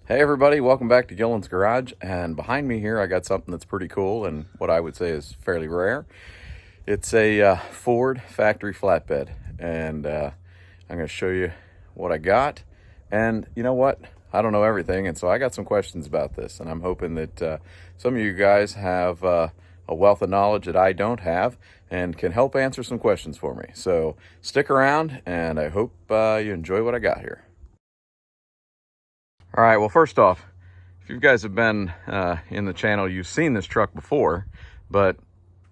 Hey everybody, welcome back to Gillen's Garage. And behind me here I got something that's pretty cool and what I would say is fairly rare. It's a Ford Factory Flatbed, and I'm going to show you what I got. And you know what? I don't know everything, and so I got some questions about this, and I'm hoping that some of you guys have a wealth of knowledge that I don't have and can help answer some questions for me. So stick around, and I hope you enjoy what I got here. All right, well, first off, if you guys have been in the channel, you've seen this truck before, but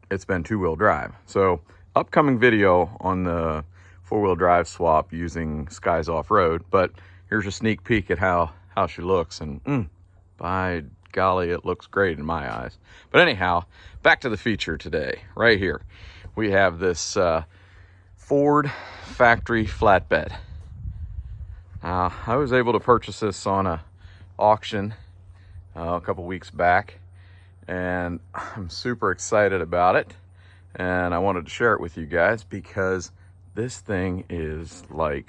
it's been two-wheel drive. So upcoming video on the four-wheel drive swap using Skies Off-Road, but here's a sneak peek at how she looks, and by golly, it looks great in my eyes. But anyhow, back to the feature today. Right here, we have this Ford Factory Flatbed. I was able to purchase this on a auction a couple weeks back, and I'm super excited about it, and I wanted to share it with you guys because this thing is like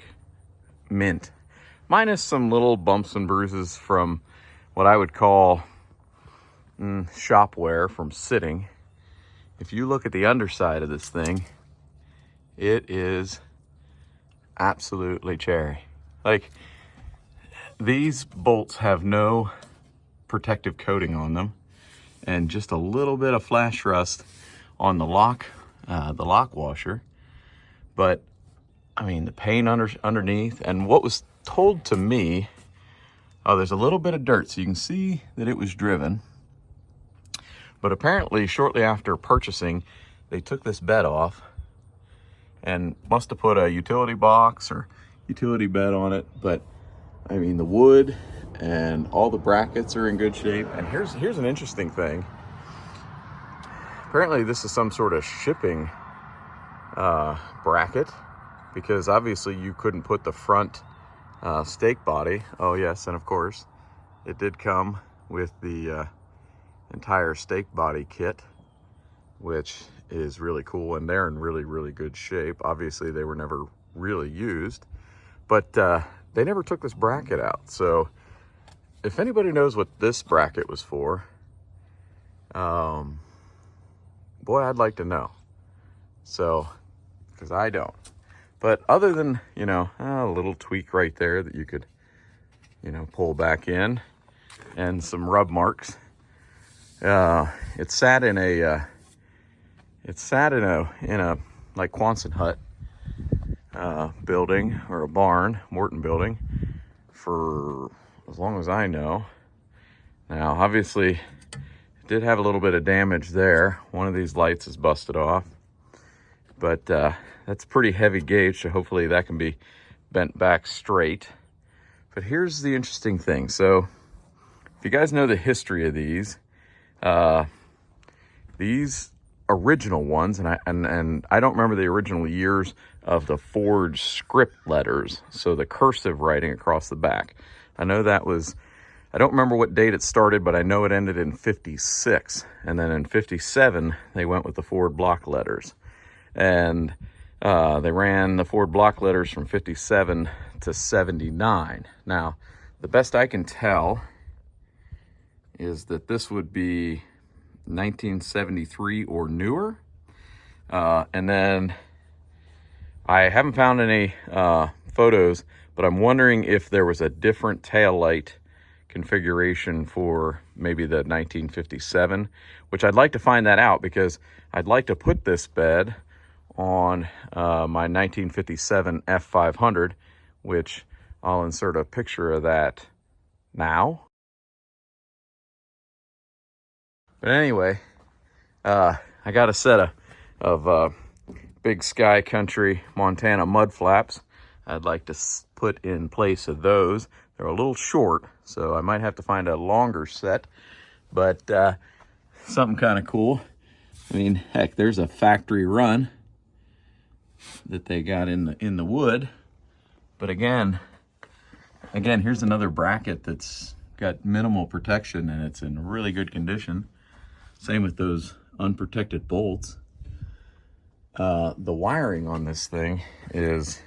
mint, minus some little bumps and bruises from what I would call shop wear from sitting. If you look at the underside of this thing, it is absolutely cherry. Like, these bolts have no protective coating on them, and just a little bit of flash rust on the lock washer. But I mean, the paint underneath, and what was told to me, there's a little bit of dirt, so you can see that it was driven. But apparently, shortly after purchasing, they took this bed off and must have put a utility box or utility bed on it. But I mean, the wood and all the brackets are in good shape. And here's an interesting thing. Apparently this is some sort of shipping bracket, because obviously you couldn't put the front stake body. Oh yes, and of course it did come with the entire stake body kit, which is really cool, and they're in really good shape. Obviously they were never really used, but they never took this bracket out. So if anybody knows what this bracket was for, boy, I'd like to know. So, because I don't. But other than, a little tweak right there that you could, pull back in, and some rub marks, it sat in a like Quonset hut building, or a barn, Morton building, for as long as I know. Now, obviously, it did have a little bit of damage there. One of these lights is busted off, but that's pretty heavy gauge, so hopefully that can be bent back straight. But here's the interesting thing. So if you guys know the history of these original ones, and I don't remember the original years of the Ford script letters, so the cursive writing across the back. I know that was, I don't remember what date it started, but I know it ended in 56, and then in 57 they went with the Ford block letters, and they ran the Ford block letters from 57 to 79. Now, the best I can tell is that this would be 1973 or newer. And then I haven't found any photos, but I'm wondering if there was a different taillight configuration for maybe the 1957, which I'd like to find that out, because I'd like to put this bed on my 1957 F500, which I'll insert a picture of that now. But anyway, I got a set of Big Sky Country Montana mud flaps I'd like to put in place of those. They're a little short, so I might have to find a longer set, but something kind of cool. I mean, heck, there's a factory run that they got in the wood. But again, here's another bracket that's got minimal protection, and it's in really good condition. Same with those unprotected bolts. The wiring on this thing is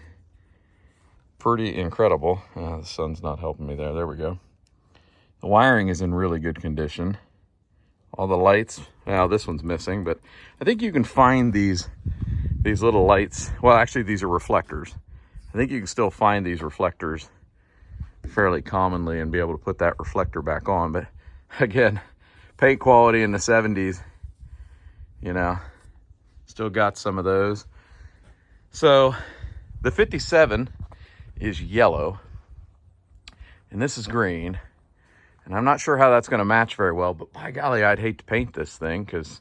pretty incredible. The sun's not helping me there. There we go. The wiring is in really good condition. All the lights, well, this one's missing, but I think you can find these little lights. Well, actually, these are reflectors. I think you can still find these reflectors fairly commonly and be able to put that reflector back on. But again, paint quality in the 70s, you know, still got some of those. So the 57 is yellow and this is green. And I'm not sure how that's going to match very well, but by golly, I'd hate to paint this thing because,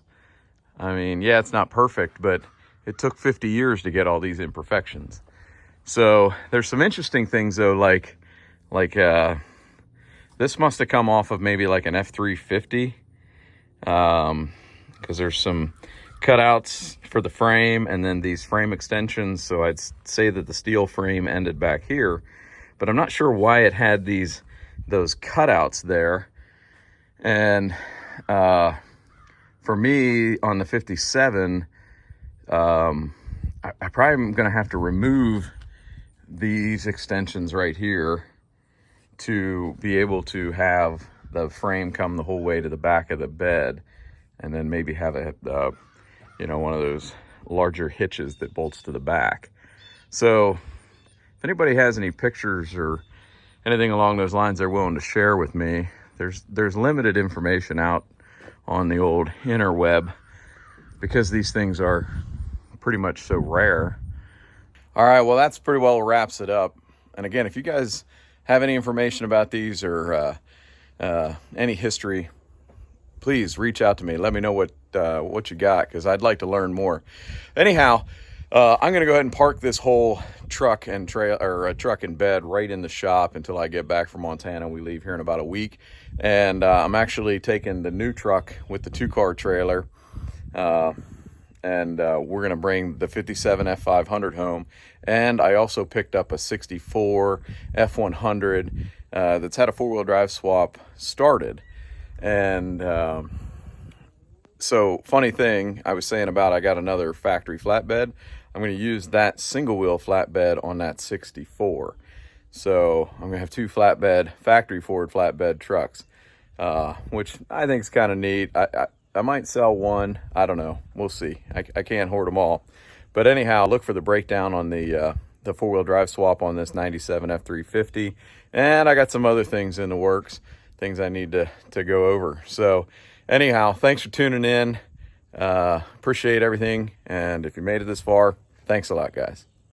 I mean, yeah, it's not perfect, but it took 50 years to get all these imperfections. So there's some interesting things though, like this must have come off of maybe like an F350, because there's some cutouts for the frame and then these frame extensions. So I'd say that the steel frame ended back here, but I'm not sure why it had those cutouts there. And for me on the 57, I probably am going to have to remove these extensions right here to be able to have the frame come the whole way to the back of the bed, and then maybe have a one of those larger hitches that bolts to the back. So if anybody has any pictures or anything along those lines they're willing to share with me, there's limited information out on the old interweb because these things are pretty much so rare. All right, well, that's pretty well wraps it up. And again, if you guys have any information about these or any history, please reach out to me. Let me know what you got, because I'd like to learn more. Anyhow, I'm going to go ahead and park this whole truck and truck and bed right in the shop until I get back from Montana. We leave here in about a week, and I'm actually taking the new truck with the 2-car trailer, and we're going to bring the 57 F500 home. And I also picked up a 64 F100 that's had a 4-wheel drive swap started. And so funny thing I was saying about I got another factory flatbed. I'm going to use that single wheel flatbed on that 64. So I'm going to have 2 factory Ford flatbed trucks, which I think is kind of neat. I might sell one. I don't know. We'll see. I can't hoard them all. But anyhow, look for the breakdown on the 4-wheel drive swap on this 97 F350. And I got some other things in the works, things I need to go over. So anyhow, thanks for tuning in. Appreciate everything. And if you made it this far, thanks a lot, guys.